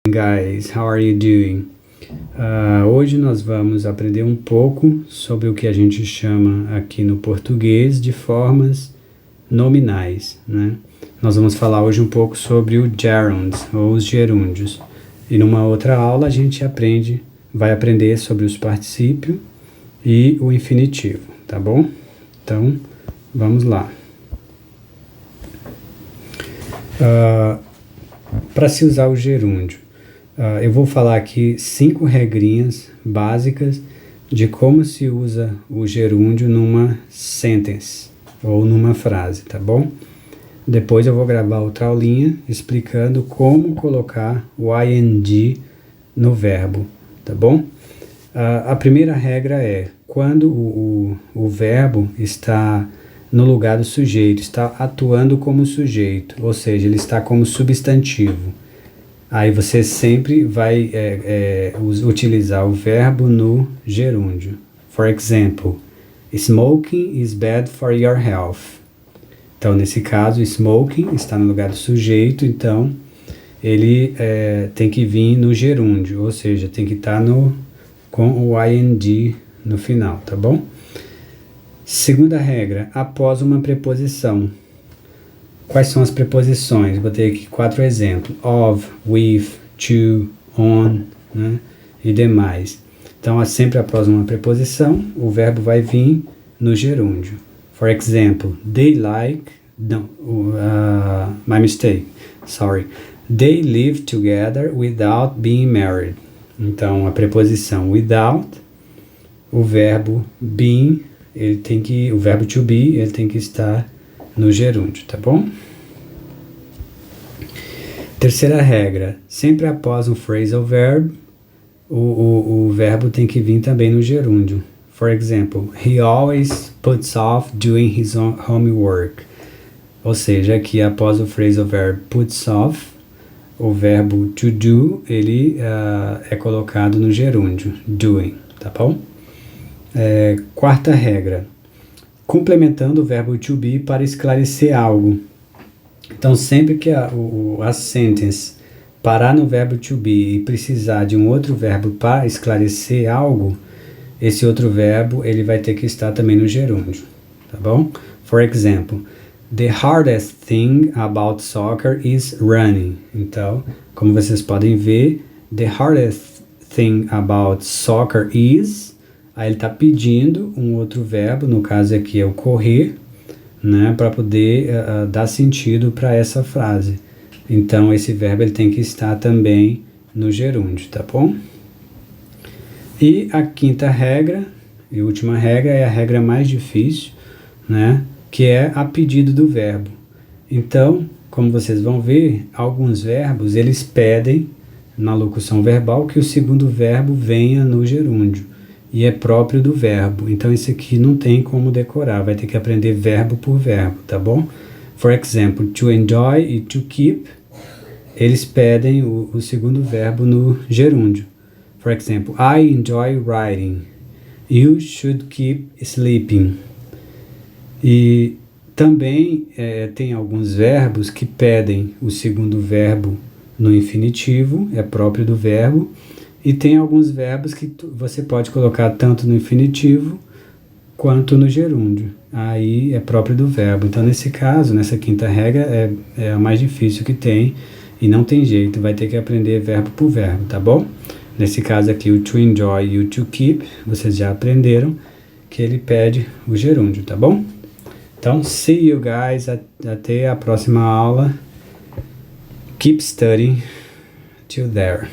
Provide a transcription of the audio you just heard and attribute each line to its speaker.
Speaker 1: Guys, how are you doing? Hoje nós vamos aprender um pouco sobre o que a gente chama aqui no português de formas nominais, né? Nós vamos falar hoje um pouco sobre o gerunds, ou os gerúndios. E numa outra aula a gente vai aprender sobre os particípios e o infinitivo, tá bom? Então, vamos lá. Para se usar o gerúndio, eu vou falar aqui 5 regrinhas básicas de como se usa o gerúndio numa sentence ou numa frase, tá bom? Depois eu vou gravar outra aulinha explicando como colocar o ing no verbo, tá bom? A primeira regra é quando o verbo está no lugar do sujeito, está atuando como sujeito, ou seja, ele está como substantivo. Aí você sempre vai utilizar o verbo no gerúndio. For example, smoking is bad for your health. Então, nesse caso, smoking está no lugar do sujeito, então ele tem que vir no gerúndio, ou seja, tem que estar com o ing no final, tá bom? Segunda regra, após uma preposição. Quais são as preposições? Botei aqui 4 exemplos. Of, with, to, on, né? E demais. Então, sempre após uma preposição, o verbo vai vir no gerúndio. For example, they like... my mistake. Sorry. They live together without being married. Então, a preposição without, o verbo being, o verbo to be, ele tem que estar no gerúndio, tá bom? Terceira regra, sempre após um phrasal verb, o verbo tem que vir também no gerúndio. For example, he always puts off doing his homework. Ou seja, aqui após o phrasal verb puts off, o verbo to do, ele é colocado no gerúndio, doing, tá bom? Quarta regra, complementando o verbo to be para esclarecer algo. Então, sempre que a sentence parar no verbo to be e precisar de um outro verbo para esclarecer algo, esse outro verbo ele vai ter que estar também no gerúndio, tá bom? For example, the hardest thing about soccer is running. Então, como vocês podem ver, the hardest thing about soccer is... Aí ele está pedindo um outro verbo, no caso aqui é o correr, né, para poder dar sentido para essa frase. Então, esse verbo ele tem que estar também no gerúndio, tá bom? E a quinta regra, e última regra, é a regra mais difícil, né, que é a pedido do verbo. Então, como vocês vão ver, alguns verbos, eles pedem, na locução verbal, que o segundo verbo venha no gerúndio. E é próprio do verbo. Então, esse aqui não tem como decorar. Vai ter que aprender verbo por verbo, tá bom? For example, to enjoy e to keep, eles pedem o segundo verbo no gerúndio. For example, I enjoy writing. You should keep sleeping. E também tem alguns verbos que pedem o segundo verbo no infinitivo, é próprio do verbo. E tem alguns verbos que você pode colocar tanto no infinitivo quanto no gerúndio. Aí é próprio do verbo. Então, nesse caso, nessa quinta regra, é a mais difícil que tem. E não tem jeito, vai ter que aprender verbo por verbo, tá bom? Nesse caso aqui, o to enjoy e o to keep, vocês já aprenderam que ele pede o gerúndio, tá bom? Então, see you guys. Até a próxima aula. Keep studying. Till there.